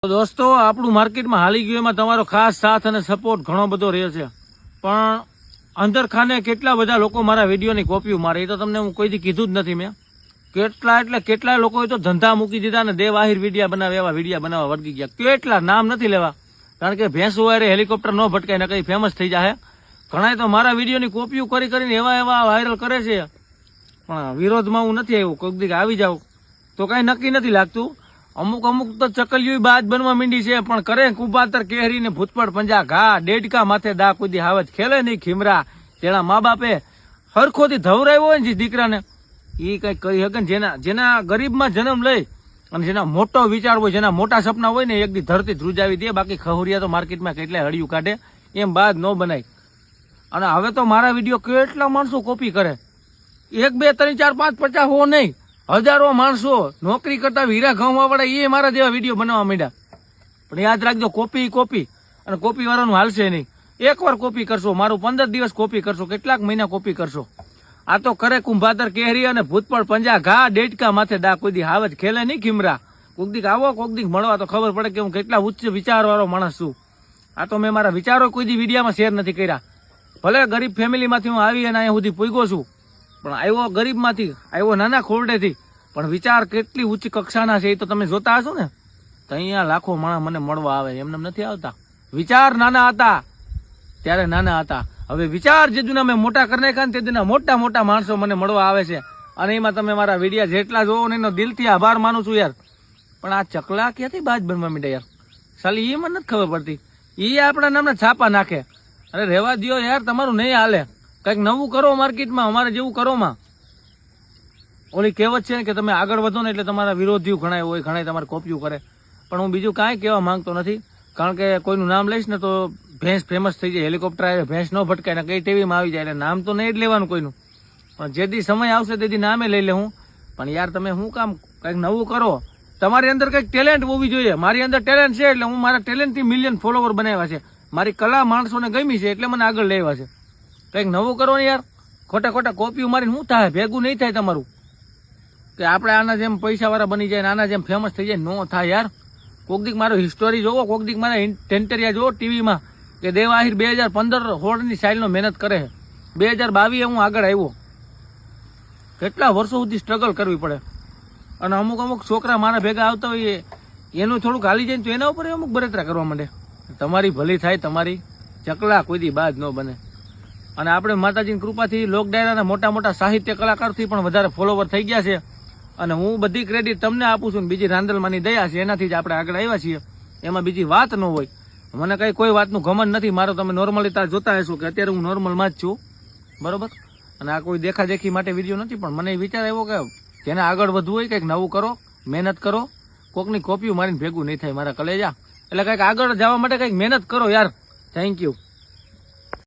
દોસ્તો આપણું માર્કેટમાં હાલી ગયું એમાં તમારો ખાસ સાથ અને સપોર્ટ ઘણો બધો રહ્યો છે, પણ અંદર ખાને કેટલા બધા લોકો મારા વિડીયોની કોપીઓ મારે એ તો તમને હું કોઈથી કીધું જ નથી. મેં કેટલા લોકોએ તો ધંધા મૂકી દીધા ને દેવાહીર વિડીયા બનાવે એવા વિડીયા બનાવવા વળગી ગયા. કેટલા નામ નથી લેવા, કારણ કે ભેંસો વારે હેલિકોપ્ટર ન ભટકાય ને કઈ ફેમસ થઈ જાય. ઘણા તો મારા વિડીયોની કોપીઓ કરીને એવા વાયરલ કરે છે, પણ વિરોધમાં હું નથી આવ્યું. કોઈક દીક આવી જાઉં તો કઈ નક્કી નથી લાગતું. અમુક તો ચકલિયું બાજ બનવા માંડી છે, પણ કરે કુબાતર કેહરી ને ભૂતપડ પંજા ઘા ડેડકા માથે દા કુદી હાવજ ખેલે નહીં ખીમરા. તેના મા બાપે હરખોથી ધવરાવ્યો હોય ને જે દીકરાને એ કઈ કરી શકે ને. જેના ગરીબમાં જન્મ લઈ અને જેના મોટો વિચાર હોય, જેના મોટા સપના હોય ને એક દી ધરતી ધ્રુજાવી દે. બાકી ખહુરિયા તો માર્કેટમાં કેટલાય હળિયું કાઢે, એમ બાદ ન બનાય. અને હવે તો મારા વિડીયો કેટલા માણસો કોપી કરે, 1 2 3 4 5 50 હો નહીં, હજારો માણસો નોકરી કરતા હીરા ઘઉંવા વાળા એ મારા જેવા વિડીયો બનાવવા માંડ્યા. પણ યાદ રાખજો, કોપી અને કોપી વાળાનું હાલશે નહીં. એકવાર કોપી કરશો, મારું 15 દિવસ કોપી કરશો, કેટલાક મહિના કોપી કરશો. આ તો કરે કુંભાતર કેહરી અને ભૂતપળ પંજા ઘા ડેડકા માથે દા કોઈ દી હાવજ ખેલે નહીં ખીમરા. કોક દીક આવો, કોક દીક મળવા તો ખબર પડે કે હું કેટલા ઉચ્ચ વિચાર વાળો માણસ છું. આ તો મેં મારા વિચારો કોઈ દી વિડીયામાં શેર નથી કર્યા. ભલે ગરીબ ફેમિલીમાંથી હું આવી અને અહીંયા સુધી પૂગ્યો છું, પણ આવ્યો ગરીબમાંથી, આવ્યો નાના ખોરડેથી, પણ વિચાર કેટલી ઉચ્ચ કક્ષાના છે એ તો તમે જોતા હશો ને. તો અહીંયા લાખો માણસ મને મળવા આવે, એમને નથી આવતા. વિચાર નાના હતા ત્યારે નાના હતા, હવે વિચાર જે જુના મેં મોટા કરી નાખ્યા ને તે દિના મોટા માણસો મને મળવા આવે છે. અને એમાં તમે મારા વિડીયા જેટલા જોવો ને એનો દિલથી આભાર માનું છું યાર. પણ આ ચકલા ક્યાંથી બાજ બનવા માંડ્યા યાર? સાલી એ મને નથી ખબર પડતી. એ આપણા નામના છાપા નાખે. અરે રહેવા દો યાર, તમારું નહીં હાલે. કંઈક નવું કરો માર્કેટમાં, અમારે જેવું કરો માં. ઓલી કહેવત છે ને કે તમે આગળ વધો ને એટલે તમારા વિરોધીઓ ઘણા હોય, ઘણા તમારે કોપીઓ કરે. પણ હું બીજું કાંઈ કહેવા માંગતો નથી, કારણ કે કોઈનું નામ લઈશ ને તો ભેંસ ફેમસ થઈ જાય. હેલિકોપ્ટર આવે, ભેંસ ન ભટકાય ને કઈ ટીવીમાં આવી જાય, એટલે નામ તો નહીં જ લેવાનું કોઈનું. પણ જે દી સમય આવશે તે દી નામે લઈ લે હું. પણ યાર તમે શું કામ કંઈક નવું કરો? તમારી અંદર કંઈક ટેલેન્ટ હોવી જોઈએ. મારી અંદર ટેલેન્ટ છે એટલે હું મારા ટેલેન્ટથી મિલિયન ફોલોવર બનાવ્યા છે. મારી કલા માણસોને ગમી છે એટલે મને આગળ લેવા છે. કંઈક નવું કરો ને યાર. ખોટા કોપીઓ મારીને શું થાય? ભેગું નહીં થાય તમારું. કે આપણે આના જેમ પૈસાવાળા બની જાય, આના જેમ ફેમસ થઈ જાય, નો થાય યાર. કોક દીક મારો હિસ્ટોરી જોવો, કોક દીક મારા ટેન્ટરિયા જોવો ટીવીમાં કે દેવાહીર 2015 હોળની સાઇલનો મહેનત કરે છે. 2022 હું આગળ આવ્યો. કેટલા વર્ષો સુધી સ્ટ્રગલ કરવી પડે. અને અમુક છોકરા મારા ભેગા આવતા હોય એનું થોડુંક હાલી જાય તો એના ઉપર અમુક બળતરા કરવા માંડે. તમારી ભલી થાય, તમારી ચકલા કોઈ દી બાદ ન બને. અને આપણે માતાજીની કૃપાથી લોક ડાયરાના મોટા સાહિત્ય કલાકારથી પણ વધારે ફોલોવર થઈ ગયા છે. અને હું બધી ક્રેડિટ તમને આપું છું. બીજી રાંદલમાંની દયા છે, એનાથી જ આપણે આગળ આવ્યા છીએ. એમાં બીજી વાત ન હોય. મને કઈ કોઈ વાતનું ઘમંડ નથી. મારો તમે નોર્મલી તાર જોતા હશો કે અત્યારે હું નોર્મલમાં જ છું, બરોબર. અને આ કોઈ દેખાદેખી માટે વિડીયો નથી, પણ મને વિચાર આવ્યો કે જેને આગળ વધવું હોય કંઈક નવું કરો, મહેનત કરો. કોકની કોપીઓ મારીને ભેગું નહીં થાય મારા કલેજા. એટલે કંઈક આગળ જવા માટે કંઈક મહેનત કરો યાર. Thank you.